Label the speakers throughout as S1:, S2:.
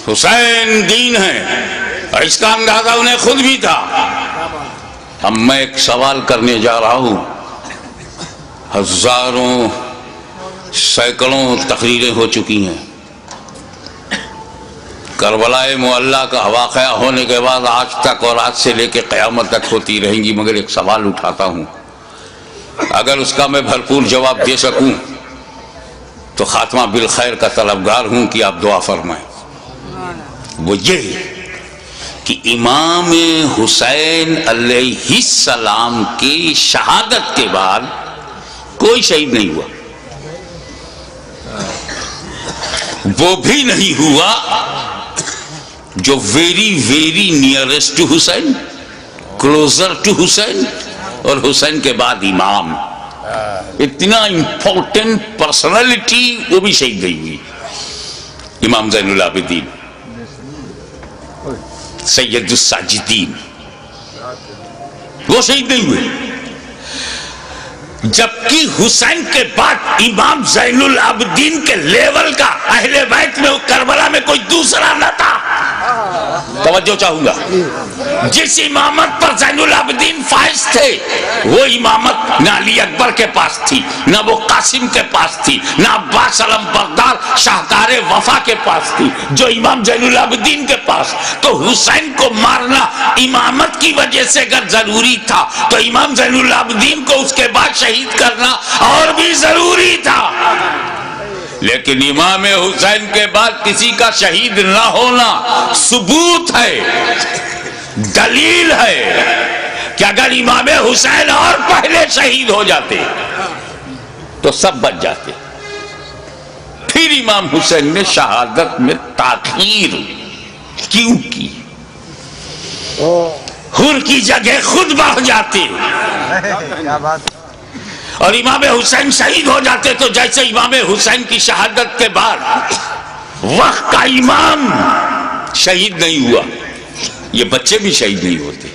S1: حسین دین ہے، اور اس کا اندازہ انہیں خود بھی تھا۔ اب میں ایک سوال کرنے جا رہا ہوں، ہزاروں سینکڑوں تقریریں ہو چکی ہیں، کربلا معلیٰ کا واقعہ ہونے کے بعد آج تک اور آج سے لے کے قیامت تک ہوتی رہیں گی، مگر ایک سوال اٹھاتا ہوں، اگر اس کا میں بھرپور جواب دے سکوں تو خاتمہ بالخیر کا طلبگار ہوں کہ آپ دعا فرمائیں۔ وہ یہ کہ امام حسین علیہ السلام کی شہادت کے بعد کوئی شہید نہیں ہوا، وہ بھی نہیں ہوا جو very nearest to Hussain, closer to Hussain, اور حسین کے بعد امام، اتنا امپورٹنٹ پرسنالٹی وہ بھی شہید نہیں ہوئی۔ امام زین العابدین، سید الساجدین، وہ شہید نہیں ہوئے، جبکہ حسین کے بعد امام زین العابدین کے لیول کا اہل بیت میں کربلا میں کوئی دوسرا نہ تھا۔ توجہ چاہوں گا، جس امامت پر زین العابدین فائز تھے وہ امامت نہ علی اکبر کے پاس تھی، نہ وہ قاسم کے پاس تھی، نہ عباس علم بردار شاہکار وفا کے پاس تھی، جو امام زین العابدین کے پاس۔ تو حسین کو مارنا امامت کی وجہ سے اگر ضروری تھا تو امام زین العابدین کو اس کے بعد شہید کرنا اور بھی ضروری تھا، لیکن امام حسین کے بعد کسی کا شہید نہ ہونا ثبوت ہے، دلیل ہے کہ اگر امام حسین اور پہلے شہید ہو جاتے تو سب بچ جاتے۔ پھر امام حسین نے شہادت میں تاخیر کیوں کی؟ حر کی جگہ خود بڑھ جاتے اور امام حسین شہید ہو جاتے، تو جیسے امام حسین کی شہادت کے بعد وقت کا امام شہید نہیں ہوا، یہ بچے بھی شہید نہیں ہوتے،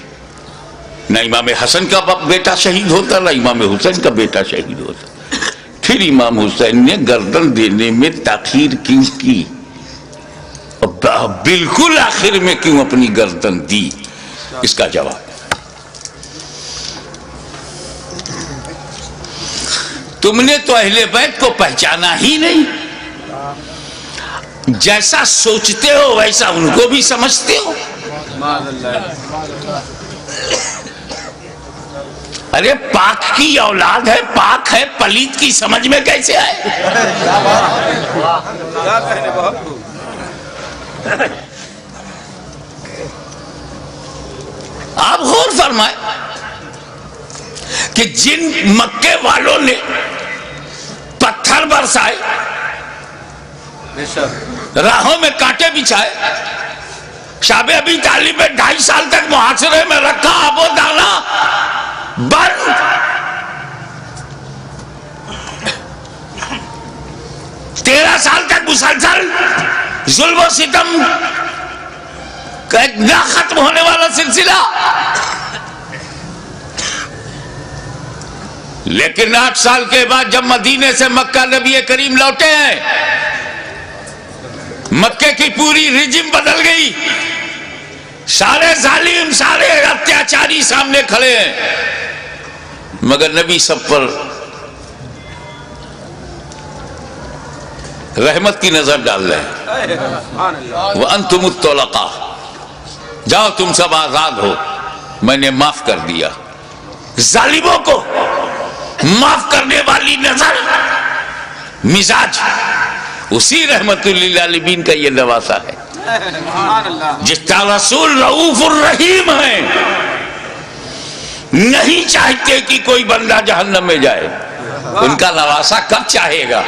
S1: نہ امام حسن کا بیٹا شہید ہوتا، نہ امام حسین کا بیٹا شہید ہوتا۔ پھر امام حسین نے گردن دینے میں تاخیر کیوں کی؟ بالکل آخر میں کیوں اپنی گردن دی؟ اس کا جواب تم نے تو اہل بیت کو پہچانا ہی نہیں، جیسا سوچتے ہو ویسا ان کو بھی سمجھتے ہو۔ ارے پاک کی اولاد ہے، پاک ہے، پلیت کی سمجھ میں کیسے آئے؟ آپ غور فرمائیں کہ جن مکے والوں نے پتھر برسائے، راہوں میں کانٹے بچھائے، شاب ابی طالب میں 2.5 سال تک محاصرے میں رکھا، اب وہ دانا بند، 13 سال تک مسلسل ظلم و ستم کا ایک نہ ختم ہونے والا سلسلہ، لیکن 8 سال کے بعد جب مدینے سے مکہ نبی کریم لوٹے ہیں، مکے کی پوری رجم بدل گئی، سارے ظالم، سارے اتیاچاری سامنے کھڑے ہیں، مگر نبی سب پر رحمت کی نظر ڈال رہے ہیں۔ وَأَنْتُمُ الطُّلَقَاءُ، جاؤ تم سب آزاد ہو، میں نے معاف کر دیا۔ ظالموں کو معاف کرنے والی نظر، مزاج، اسی رحمت للعالمین کا یہ نواسا ہے، جس کا رسول رؤوف الرحیم ہے، نہیں چاہتے کہ کوئی بندہ جہنم میں جائے، ان کا نواسا کب چاہے گا؟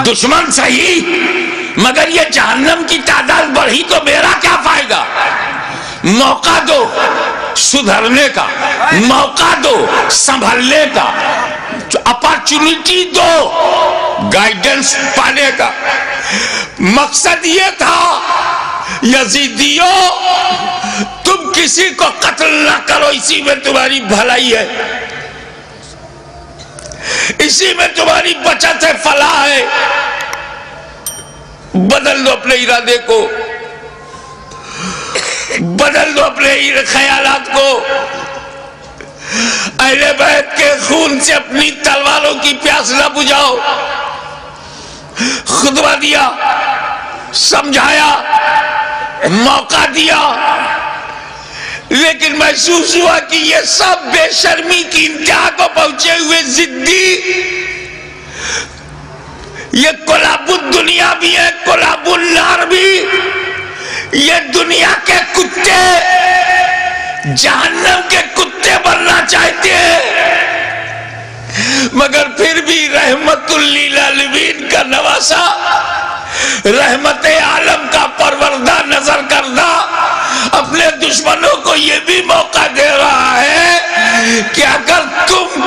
S1: دشمن صحیح، مگر یہ جہنم کی تعداد بڑھی تو میرا کیا فائدہ؟ موقع دو سدھرنے کا، موقع دو سنبھلنے کا، اپارچونٹی دو گائیڈنس پانے کا۔ مقصد یہ تھا یزیدیوں تم کسی کو قتل نہ کرو، اسی میں تمہاری بھلائی ہے، اسی میں تمہاری بچت ہے، فلاح ہے۔ بدل دو اپنے ارادے کو، بدل دو اپنے خیالات کو، اہل بیت کے خون سے اپنی تلواروں کی پیاس نہ بجھاؤ۔ خطبہ دیا، سمجھایا، موقع دیا، لیکن محسوس ہوا کہ یہ سب بے شرمی کی انتہا کو پہنچے ہوئے ضدی، یہ کلاب الدنیا بھی ہے، کلاب النار بھی، یہ دنیا کے کتے، جہنم کے کتے بننا چاہتے ہیں، مگر پھر بھی رحمت للعالمین کا نواسا، رحمت عالم کا پروردہ نظر کردہ اپنے دشمنوں کو یہ بھی موقع دے رہا ہے کہ اگر تم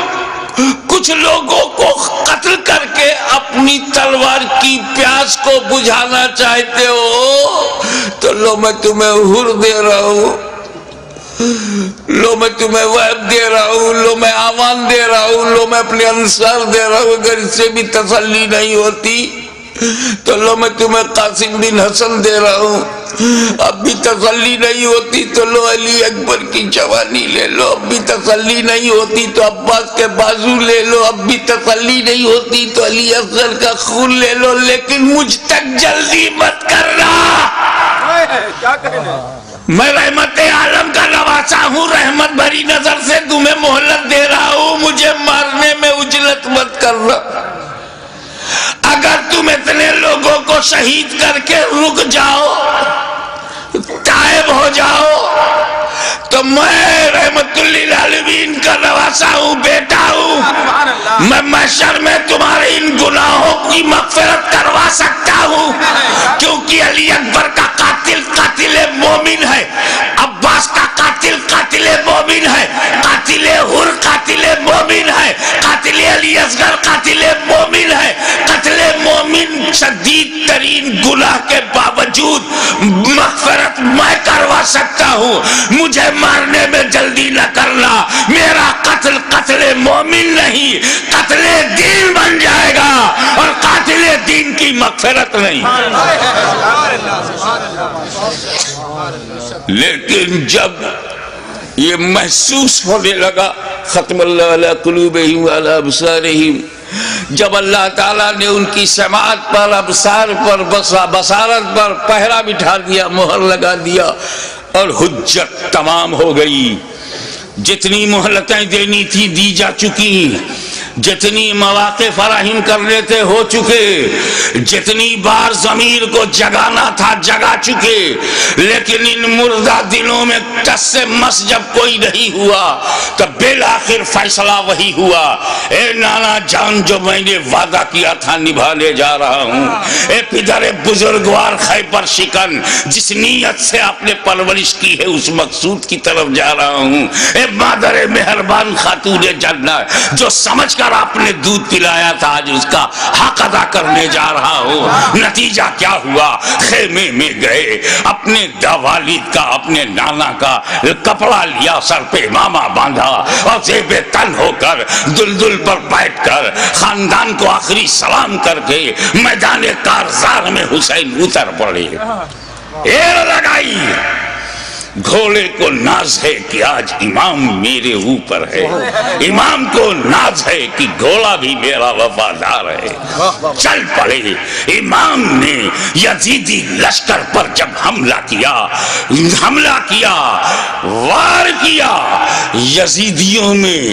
S1: کچھ لوگوں کو قتل کر کے اپنی تلوار کی پیاس کو بجھانا چاہتے ہو تو لو میں تمہیں حر دے رہا ہوں، لو میں تمہیں وہب دے رہا ہوں، لو میں آمان دے رہا ہوں، لو میں اپنے انصار دے رہا ہوں۔ اگر اس سے بھی تسلی نہیں ہوتی تو لو میں تمہیں قاسم بن حسن دے رہا ہوں، اب بھی تسلی نہیں ہوتی تو لو علی اکبر کی جوانی لے لو، اب بھی تسلی نہیں ہوتی تو عباس کے بازو لے لو، اب بھی تسلی نہیں ہوتی تو علی اصغر کا خون لے لو، لیکن مجھ تک جلدی مت کرنا۔ میں رحمت عالم کا نواسا ہوں، رحمت بھری نظر سے تمہیں مہلت دے رہا ہوں، مجھے مارنے میں عجلت مت کرنا۔ اگر تم اتنے لوگوں کو شہید کر کے رک جاؤ، تائب ہو جاؤ، تو میں رحمت للعالمین کا نواسا ہوں، بیٹا ہوں، میں محشر میں تمہارے ان گناہوں کی مغفرت کروا سکتا ہوں، کیونکہ علی اکبر کا قاتل قاتل مومن ہے، عباس کا قاتل قاتل مومن ہے، قاتل حر قاتل مومن ہے، قاتل علی اصغر قاتل مومن ہے۔ قتل مومن شدید ترین گناہ کے باوجود مغفرت میں کروا سکتا ہوں، مجھے مارنے میں جلدی نہ کرنا، میرا قتل قتل مومن نہیں، قتل دین بن جائے گا، اور قاتل دین کی مغفرت نہیں۔ لیکن جب یہ محسوس ہونے لگا، ختم اللہ علی قلوبہم وعلی ابصارہم، جب اللہ تعالیٰ نے ان کی سماعت پر، ابصار پر، بصارت پر پہرا بٹھا دیا، مہر لگا دیا، اور حجت تمام ہو گئی، جتنی مہلتیں دینی تھی دی جا چکی، جتنی مواقع فراہم کرنے تھے ہو چکے، جتنی بار ضمیر کو جگانا تھا جگا چکے، لیکن ان مردہ دلوں میں ٹس سے مس جب کوئی نہیں ہوا تب بالآخر فیصلہ وہی ہوا، اے نانا جان جو میں نے وعدہ کیا تھا نبھانے جا رہا ہوں، اے پدر بزرگوار خیبر شکن جس نیت سے آپ نے پرورش کی ہے اس مقصود کی طرف جا رہا ہوں، اے مادر مہربان خاتون جنت جو سمجھ کر آپ نے دودھ پلایا تھا آج اس کا حق ادا کرنے جا رہا ہوں۔ نتیجہ کیا ہوا؟ خیمے میں گئے، اپنے والد کا اپنے نانا کا کپڑا لیا، سر پہ امامہ باندھا، اور زیب تن ہو کر دلدل پر بیٹھ کر خاندان کو آخری سلام کر کے میدان کارزار میں حسین اتر پڑے، ایر لگائی۔ گھوڑے کو ناز ہے کہ آج امام میرے اوپر ہے، امام کو ناز ہے کہ گھوڑا بھی میرا وفادار ہے۔ چل پڑے، امام نے یزیدی لشکر پر جب حملہ کیا، وار کیا، یزیدیوں میں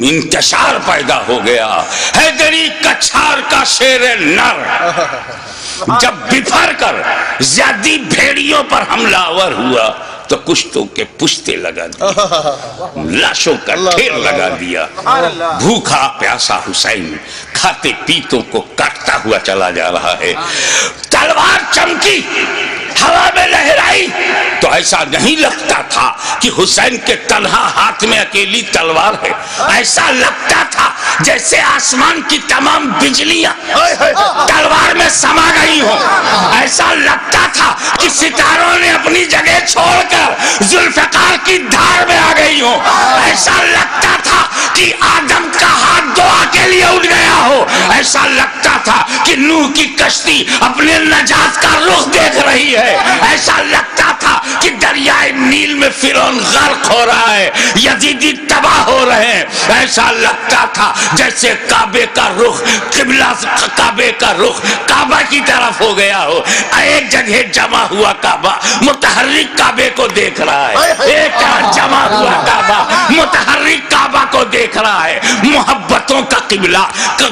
S1: انتشار پیدا ہو گیا۔ حیدری کچھار کا شیر نر جب بفر کر زیادی بھیڑیوں پر حملہ آور ہوا تو کشتوں کے پشتے لگا دیا، لاشوں کا ڈھیر لگا دیا۔ بھوکا پیاسا حسین کھاتے پیتوں کو کاٹتا ہوا چلا جا رہا ہے، تلوار چمکی، ہوا میں لہرائی تو ایسا نہیں لگتا تھا کہ حسین کے تنہا ہاتھ میں اکیلی تلوار ہے، ایسا لگتا تھا جیسے آسمان کی تمام بجلیاں تلوار میں سما گئی ہوں، ایسا لگتا تھا کہ ستاروں نے اپنی جگہ چھوڑ کر ذوالفقار کی دھار میں آ گئی ہوں، ایسا لگتا تھا کہ آدم کا ہاتھ دعا کے کے لیے اٹھ گیا ہو. ایسا لگتا تھا کہ نوح کی کشتی اپنے نجات کا رخ دیکھ رہی ہے. ایسا لگتا تھا کہ دریائے نیل میں فرعون غرق ہو رہا ہے, یزیدی تباہ ہو رہے ہیں. ایسا لگتا تھا جیسے کعبے کا رخ قبلہ, کعبے کا رخ کعبہ کی طرف ہو گیا ہو. ایک جگہ جمع ہوا کعبہ متحرک کعبے کو دیکھ رہا ہے, ایک جمع ہوا کعبہ متحرک کعبہ کو دیکھ رہا ہے. محبتوں کا قبلہ,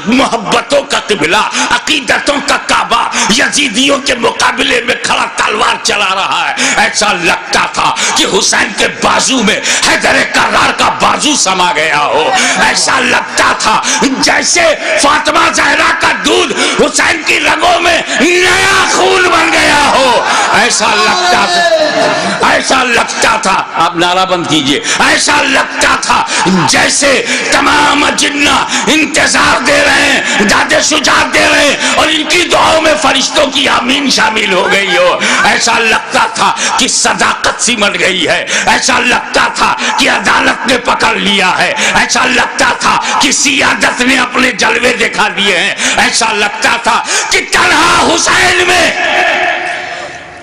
S1: محبتوں کا قبلہ, عقیدتوں کا کعبہ یزیدیوں کے مقابلے میں کھڑا تلوار چلا رہا ہے. ایسا لگتا تھا کہ حسین کے بازو میں حیدر کرار کا بازو سما گیا ہو. ایسا لگتا تھا جیسے فاطمہ زہرا کا دودھ حسین کی رگوں میں نیا خون بن گیا ہو. ایسا لگتا تھا, ایسا لگتا تھا, آپ نعرہ بند کیجئے, ایسا لگتا تھا جیسے تمام جنہ انتظار دے رہے ہیں, داد شجاعت دے رہے ہیں, اور ان کی دعاؤں میں فرشتوں کی آمین شامل ہو گئی ہو. ایسا لگتا تھا کہ صداقت سمٹ گئی ہے. ایسا لگتا تھا کہ عدالت نے پکڑ لیا ہے. ایسا لگتا تھا کہ سیادت نے اپنے جلوے دکھا دیے ہیں. ایسا لگتا تھا کہ تنہا حسین میں,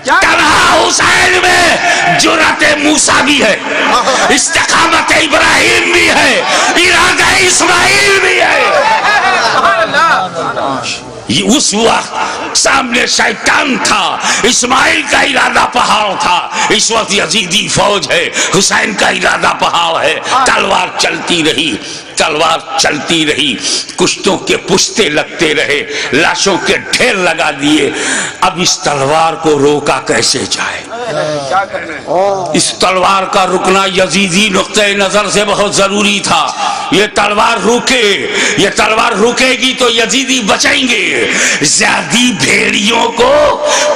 S1: تنہا حسین میں جرأت موسیٰ بھی ہے, استقامت ابراہیم بھی ہے, ارادہ اسماعیل بھی ہے. اس وقت سامنے شیطان تھا, اسماعیل کا ارادہ پہاڑ تھا. اس وقت یزیدی فوج ہے, حسین کا ارادہ پہاڑ ہے. تلوار چلتی رہی, تلوار چلتی رہی, کشتوں کے پشتے لگتے رہے, لاشوں کے ڈھیر لگا دیے. اب اس تلوار کو روکا کیسے جائے؟ اس تلوار کا رکنا یزیدی نقطہ نظر سے بہت ضروری تھا. یہ تلوار روکے, یہ تلوار روکے گی تو یزیدی بچیں گے. زیادی بھیڑیوں کو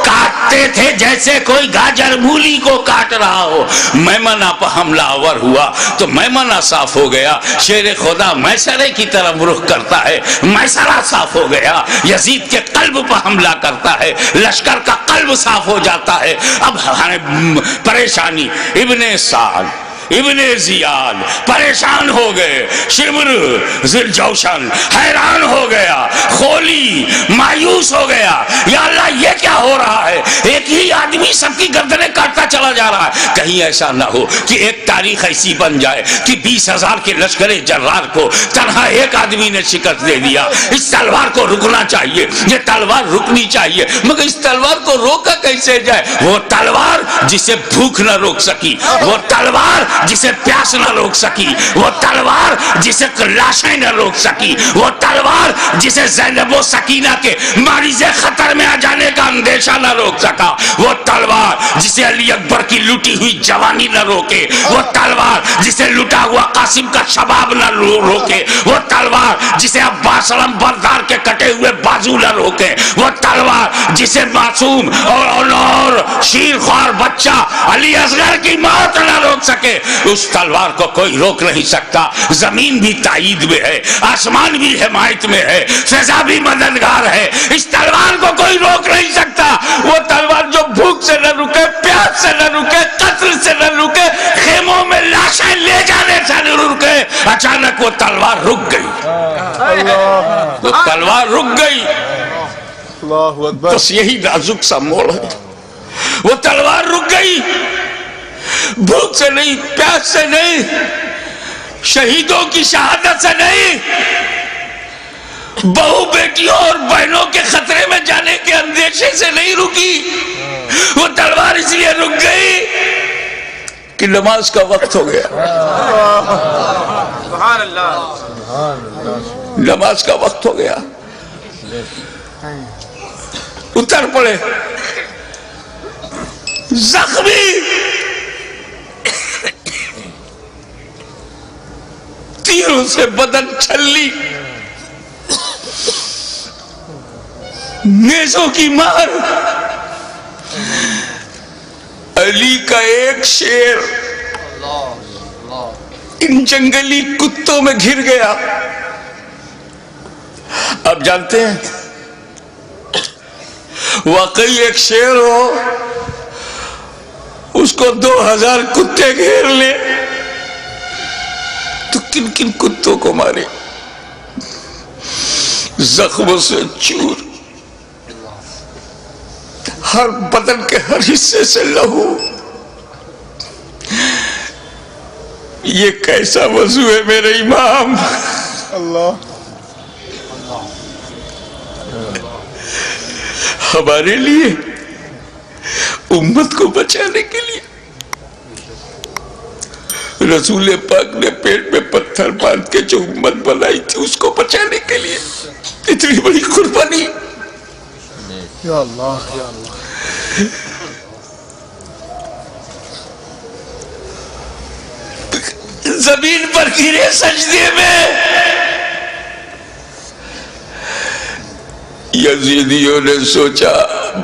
S1: کاٹتے تھے جیسے کوئی گاجر مولی کو کاٹ رہا ہو. میمنہ پر حملہ آور ہوا تو میمنہ صاف ہو گیا. شیر خدا میسرے کی طرف رخ کرتا ہے, میسرہ صاف ہو گیا. یزید کے قلب پر حملہ کرتا ہے, لشکر کا قلب صاف ہو جاتا ہے. اب پریشانی, ابن سعد, ابن زیاد پریشان ہو گئے, شمر ذوالجوشن حیران ہو گیا, خولی مایوس ہو گیا. یا اللہ یہ کیا ہو رہا ہے؟ ایک ہی آدمی سب کی گردنیں کاٹتا چلا جا رہا ہے. کہیں ایسا نہ ہو کہ ایک تاریخ ایسی بن جائے کہ 20,000 کے لشکر جرار کو تنہا ایک آدمی نے شکست دے دیا. اس تلوار کو رکنا چاہیے, یہ تلوار رکنی چاہیے. مگر اس تلوار کو روکا کیسے جائے؟ وہ تلوار جسے بھوک نہ روک سکی, وہ تلوار جسے پیاس نہ روک سکی, وہ تلوار جسے لاشیں نہ روک سکی, وہ تلوار جسے زینب و سکینہ کے مریض خطر میں آ جانے کا اندیشہ نہ روک سکا, وہ تلوار جسے علی اکبر کی لوٹی ہوئی جوانی نہ روکے, وہ تلوار جسے لٹا ہوا قاسم کا شباب نہ روکے, وہ تلوار جسے عباس علم بردار کے کٹے ہوئے بازو نہ روکے, وہ تلوار جسے معصوم اور شیر خوار بچہ علی اصغر کی موت نہ روک سکے. اس تلوار کو کوئی روک نہیں سکتا. زمین بھی تائید میں ہے, آسمان بھی حمایت میں ہے, فضا بھی مددگار ہے. اس تلوار کو کوئی روک نہیں سکتا. وہ تلوار جو بھوک سے نہ رکے, پیاس سے نہ رکے, قتل سے نہ رکے, خیموں میں لاشیں لے جانے سے نہ رکے. اچانک وہ تلوار رک گئی, وہ تلوار رک گئی. بس یہی نازک سا موڑ ہے. وہ تلوار رک گئی, بھوک سے نہیں, پیاس سے نہیں, شہیدوں کی شہادت سے نہیں, بہو بیٹیوں اور بہنوں کے خطرے میں جانے کے اندیشے سے نہیں رکی. وہ تلوار اس لیے رک گئی کہ نماز کا وقت ہو گیا. سبحان اللہ, نماز کا وقت ہو گیا. اتر پڑے زخمی, تیروں سے بدن چھلی, نیزوں کی مار. علی کا ایک شیر ان جنگلی کتوں میں گھر گیا. آپ جانتے ہیں واقعی ایک شیر ہو, اس کو 2000 کتے گھیر لے تو کن کن کتوں کو مارے. زخموں سے چور، ہر بدن کے ہر حصے سے لہو. یہ کیسا وضو ہے میرے امام؟
S2: اللہ
S1: ہمارے لیے، امت کو بچانے کے لیے رسول پاک نے پیٹ میں پتھر باندھ کے جو امت بنائی تھی اس کو بچانے کے لیے اتنی بڑی قربانی.
S2: یا اللہ یا اللہ.
S1: زمین پر گرے سجدے میں. یزیدیوں نے سوچا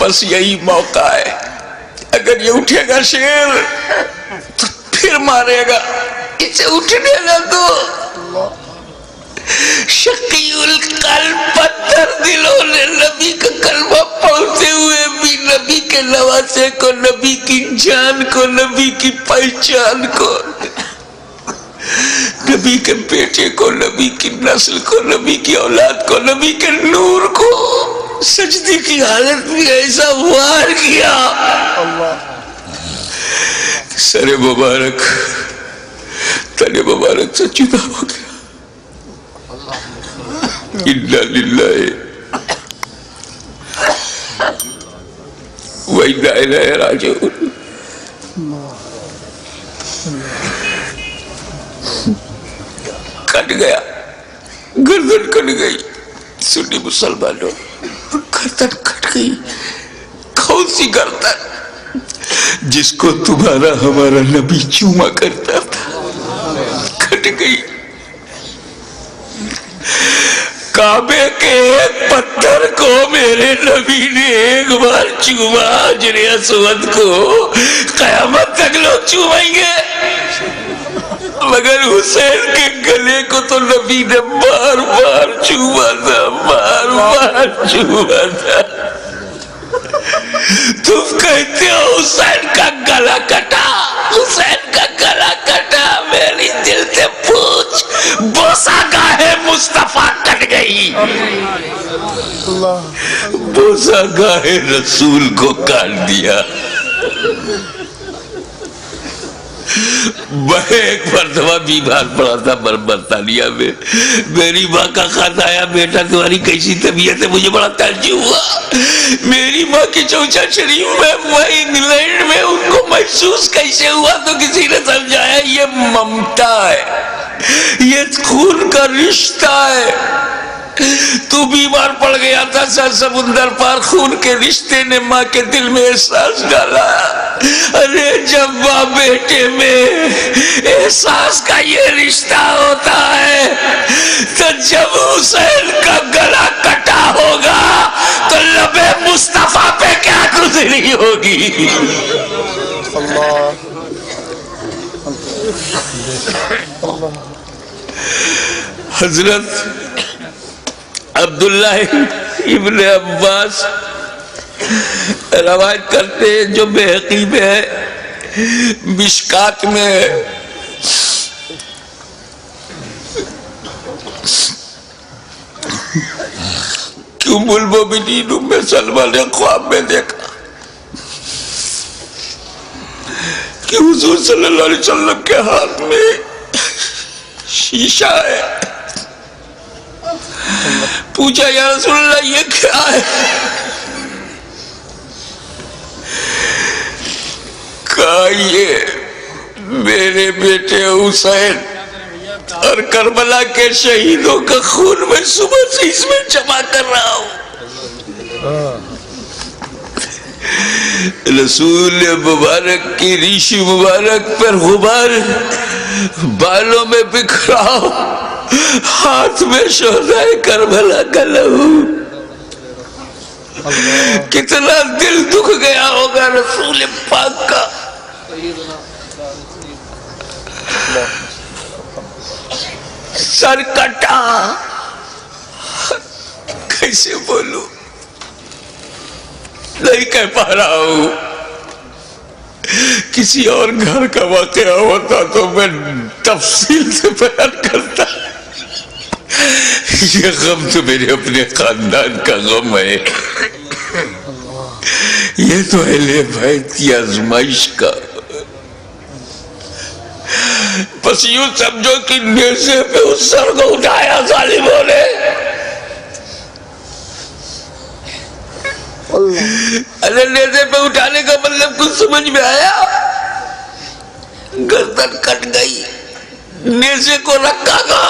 S1: بس یہی موقع ہے، اگر یہ اٹھے گا شیر تو پھر مارے گا، اسے اٹھنے نہ دو. شقی القلب پتھر دلوں نے نبی کا کلمہ پڑھتے ہوئے بھی نبی کے نواسے کو، نبی کی جان کو، نبی کی پہچان کو، نبی کے بیٹے کو، نبی کی نسل کو، نبی کی اولاد کو، نبی کے نور کو سجدے کی حالت میں ایسا وار کیا. سر مبارک تن مبارک سے جدا ہو گیا. انا للہ و انا الیہ راجعون. کٹ گیا، گردن کٹ گئی. سنی مسلمانوں، گردن کٹ گئی. کون سی گردن؟ جس کو تمہارا ہمارا نبی چوما کرتا تھا، کٹ گئی. کعبے کے ایک پتھر کو میرے نبی نے ایک بار چوما، حجر اسود کو. قیامت تک لوگ چومیں گے، مگر حسین کے گلے کو تو نبی نے بار بار چوما تھا، بار بار چوما تھا. تم کہتے ہو حسین کا گلا کٹا، حسین کا گلا کٹا. میری دل سے پوچھ، بوسا گاہے مصطفیٰ کٹ گئی، بوسا گاہے رسول کو کاٹ دیا. میں ایک مرتبہ بیمار پڑا تھا برطانیہ میں. میری ماں کا خط آیا، بیٹا تمہاری کیسی طبیعت ہے؟ مجھے بڑا تعجب ہوا. میری ماں کی چوچا شریف میں، وہ انگلینڈ میں، ان کو محسوس کیسے ہوا؟ تو کسی نے سمجھایا یہ ممتا ہے، یہ خون کا رشتہ ہے. تو بیمار پڑ گیا تھا، سر سمندر پار خون کے رشتے نے ماں کے دل میں احساس ڈالا. ارے جب ماں بیٹے میں احساس کا یہ رشتہ ہوتا ہے تو جب حسین کا گلا کٹا ہوگا تو لب مصطفیٰ پہ کیا گزری ہوگی. حضرت عبداللہ ابن عباس روایت کرتے ہیں، جو بحقی میں ہے، مشکات میں ہے، کہ ام المومنین ام سلمہ نے خواب میں دیکھا کہ حضور صلی اللہ علیہ وسلم کے ہاتھ میں شیشہ ہے. پوچھا یا رسول اللہ یہ کیا ہے؟ کہا یہ میرے بیٹے حسین اور کربلا کے شہیدوں کا خون میں صبح سے اس میں جمع کر رہا ہوں. رسول مبارک کی ریش مبارک پر غبار بالوں میں بکھرا، ہاتھ میں شہدائے کربلا کا لہو. کتنا دل دکھ گیا ہوگا رسول پاک کا. سر کٹا، کیسے بولوں، نہیں کہہ پا رہا ہوں. کسی اور گھر کا واقعہ ہوتا تو میں تفصیل سے بیان کرتا. یہ غم تو میرے اپنے خاندان کا غم ہے، یہ تو اہل بیت کی آزمائش کا۔ بس یوں سمجھو کہ نیزے پہ اس سر کو اٹھایا ظالموں نے، ارے نیزے پہ اٹھانے کا مطلب کچھ سمجھ میں آیا؟ گردن کٹ گئی، نیزے کو رکھا گا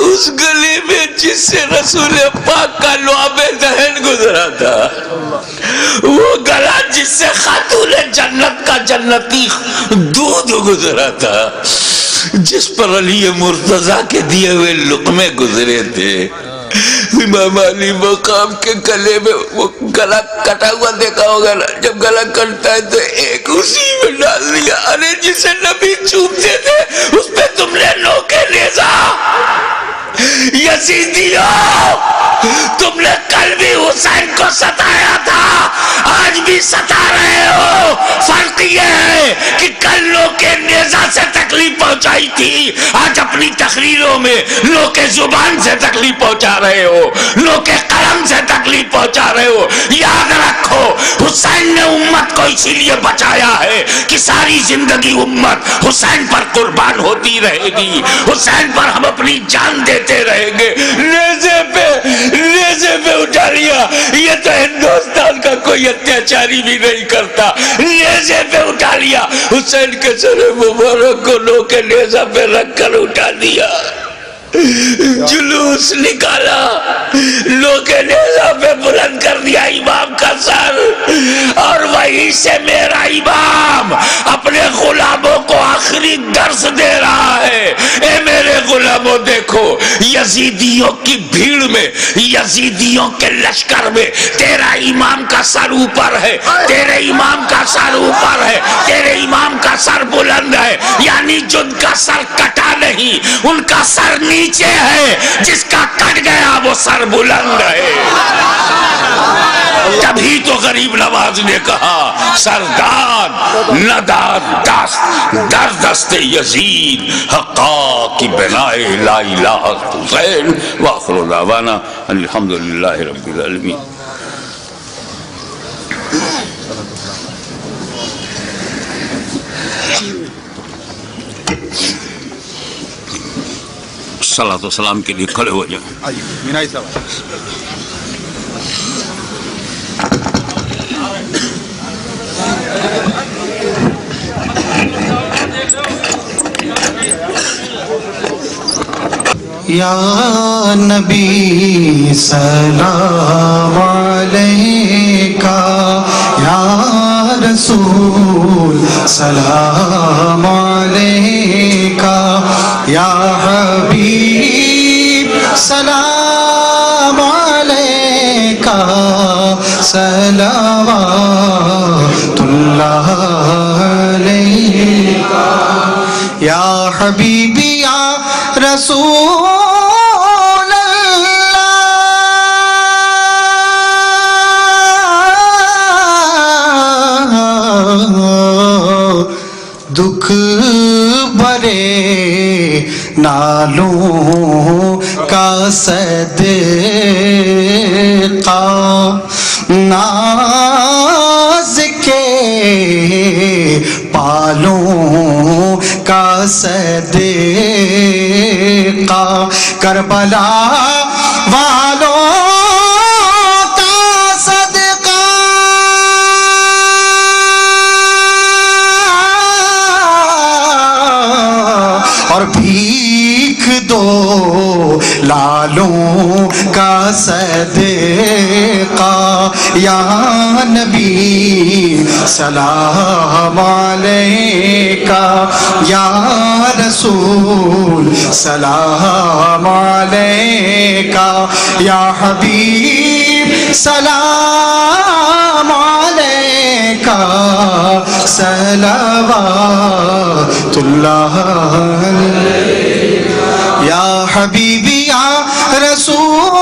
S1: اس گلی میں جس سے رسول پاک کا لعاب دہن گزرا تھا، وہ گلا جس سے خاتون جنت کا جنتی دودھ گزرا تھا، جس پر علی مرتضیٰ کے دیے ہوئے لقمے گزرے تھے۔ امام علی مقام کے گلے میں وہ گلا کٹا ہوا دیکھا ہوگا نا، جب گلا کٹتا ہے تو ایک اسی میں ڈال دیا۔ ارے جسے نبی چومتے تھے اس پہ تم نے نوکے نیزا، یزیدیوں تم نے کل بھی حسین کو ستایا تھا، آج بھی ستا رہے ہو۔ فرق یہ ہے کہ کل نوکے نیزا سے تکلیف پہنچائی تھی، آج اپنی تقریروں میں نوکے زبان سے تکلیف پہنچا رہے ہو، نوکے قلم سے تکلیف پہنچا رہے ہو۔ یاد رکھو حسین نے امت کو اسی لیے بچایا ہے کہ ساری زندگی امت حسین پر قربان ہوتی رہے گی، حسین پر ہم اپنی جان دیتے رہیں گے۔ نیزے پہ اٹھا لیا، یہ تو ہندوستان کا کوئی اتیاچاری بھی نہیں کرتا، نیزے پہ اٹھا لیا، حسین کے سر مبارک کو لو کے نیزہ پہ رکھ کر اٹھا دیا، جلوس نکالا، لو کے نیزہ پہ بلند کر دیا امام کا سر، اور وہیں سے میرا امام اپنے غلاموں کو آخری درس دے رہا ہے۔ اے میرے غلاموں دیکھو، یزیدیوں کی بھیڑ میں، یزیدیوں کے لشکر میں تیرا امام کا سر اوپر ہے، تیرے امام کا سر اوپر ہے، تیرے امام کا سر بلند ہے، یعنی جن کا سر کٹا نہیں ان کا سر نیچے ہے، جس کا کٹ گیا وہ سر بلند ہے۔ تبھی تو غریب نواز نے کہا سرداد نداد دست در دست یزید حقا کی بنائے لا الہ حسین وآخر دعوانا الحمدللہ رب العالمین۔ صلاۃ و سلام کے لیے کھڑے ہو جائیں۔
S2: مینائی صاحب
S3: یا نبی سلام علیکہ، یا رسول سلام علیکہ، یا حبیب سلام علیکہ، صلوات اللہ علیکہ، یا حبیبی یا رسول دکھ بھرے نالوں کا صدقہ، ناز کے پالوں کا صدقہ، کربلا والوں کا صدقہ، اور بھیک دو لالوں کا صدقہ، یا نبی سلام علیکہ، یا رسول سلام علیکہ، یا حبیب سلام علیکہ، صلوات اللہ علیکہ، یا حبیبی یا رسول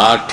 S1: 8